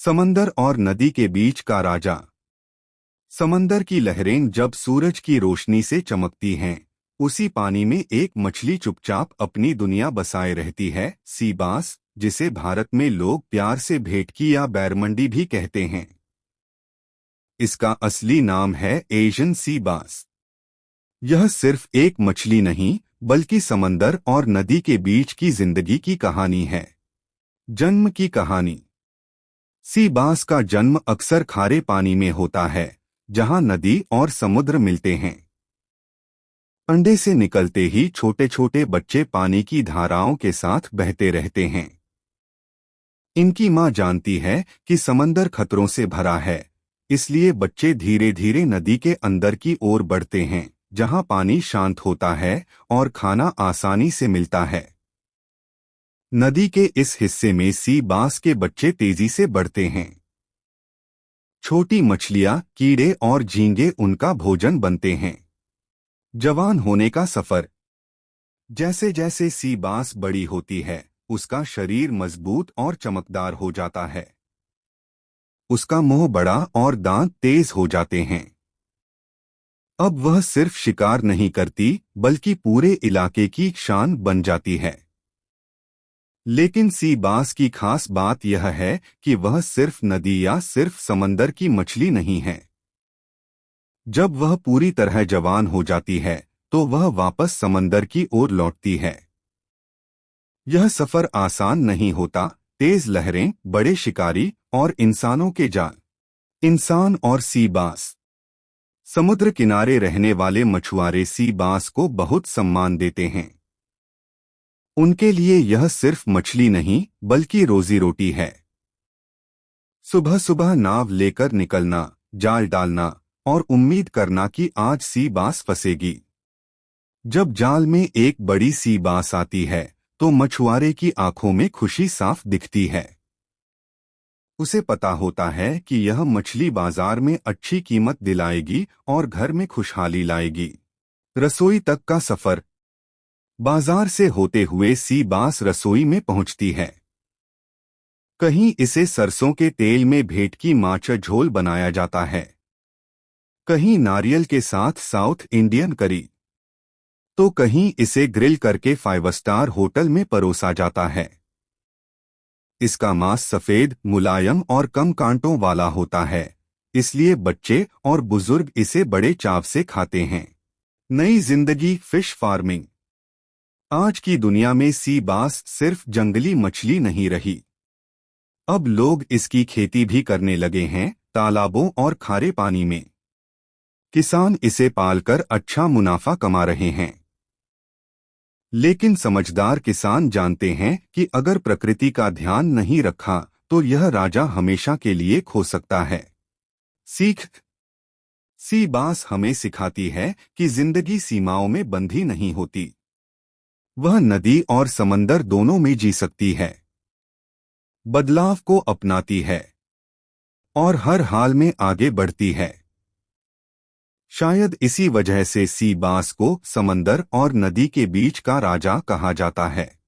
समंदर और नदी के बीच का राजा। समंदर की लहरें जब सूरज की रोशनी से चमकती हैं, उसी पानी में एक मछली चुपचाप अपनी दुनिया बसाए रहती है, सी बास, जिसे भारत में लोग प्यार से भेटकी या बैरमंडी भी कहते हैं। इसका असली नाम है एशियन सी बास। यह सिर्फ एक मछली नहीं, बल्कि समंदर और नदी के बीच की जिंदगी की कहानी है। जन्म की कहानी। सी बास का जन्म अक्सर खारे पानी में होता है, जहां नदी और समुद्र मिलते हैं। अंडे से निकलते ही छोटे छोटे बच्चे पानी की धाराओं के साथ बहते रहते हैं। इनकी मां जानती है कि समंदर खतरों से भरा है, इसलिए बच्चे धीरे धीरे नदी के अंदर की ओर बढ़ते हैं, जहां पानी शांत होता है और खाना आसानी से मिलता है। नदी के इस हिस्से में सी बास के बच्चे तेजी से बढ़ते हैं। छोटी मछलियां, कीड़े और झींगे उनका भोजन बनते हैं। जवान होने का सफर। जैसे जैसे सी बास बड़ी होती है, उसका शरीर मजबूत और चमकदार हो जाता है। उसका मुंह बड़ा और दांत तेज हो जाते हैं। अब वह सिर्फ शिकार नहीं करती, बल्कि पूरे इलाके की शान बन जाती है। लेकिन सी बास की खास बात यह है कि वह सिर्फ नदी या सिर्फ समंदर की मछली नहीं है। जब वह पूरी तरह जवान हो जाती है, तो वह वापस समंदर की ओर लौटती है। यह सफर आसान नहीं होता। तेज लहरें, बड़े शिकारी और इंसानों के जाल। इंसान और सी बास। समुद्र किनारे रहने वाले मछुआरे सी बास को बहुत सम्मान देते हैं। उनके लिए यह सिर्फ मछली नहीं, बल्कि रोजी रोटी है। सुबह सुबह नाव लेकर निकलना, जाल डालना और उम्मीद करना कि आज सी बास फंसेगी। जब जाल में एक बड़ी सी बास आती है, तो मछुआरे की आंखों में खुशी साफ दिखती है। उसे पता होता है कि यह मछली बाजार में अच्छी कीमत दिलाएगी और घर में खुशहाली लाएगी। रसोई तक का सफर। बाजार से होते हुए सी बास रसोई में पहुंचती है। कहीं इसे सरसों के तेल में भेटकी माछ झोल बनाया जाता है, कहीं नारियल के साथ साउथ इंडियन करी, तो कहीं इसे ग्रिल करके 5 स्टार होटल में परोसा जाता है। इसका मांस सफेद, मुलायम और कम कांटों वाला होता है, इसलिए बच्चे और बुजुर्ग इसे बड़े चाव से खाते हैं। नई जिंदगी, फिश फार्मिंग। आज की दुनिया में सी बास सिर्फ जंगली मछली नहीं रही। अब लोग इसकी खेती भी करने लगे हैं, तालाबों और खारे पानी में। किसान इसे पालकर अच्छा मुनाफा कमा रहे हैं। लेकिन समझदार किसान जानते हैं कि अगर प्रकृति का ध्यान नहीं रखा, तो यह राजा हमेशा के लिए खो सकता है। सीख। सी बास हमें सिखाती है कि जिंदगी सीमाओं में बंधी नहीं होती। वह नदी और समंदर दोनों में जी सकती है, बदलाव को अपनाती है और हर हाल में आगे बढ़ती है। शायद इसी वजह से सी बास को समंदर और नदी के बीच का राजा कहा जाता है।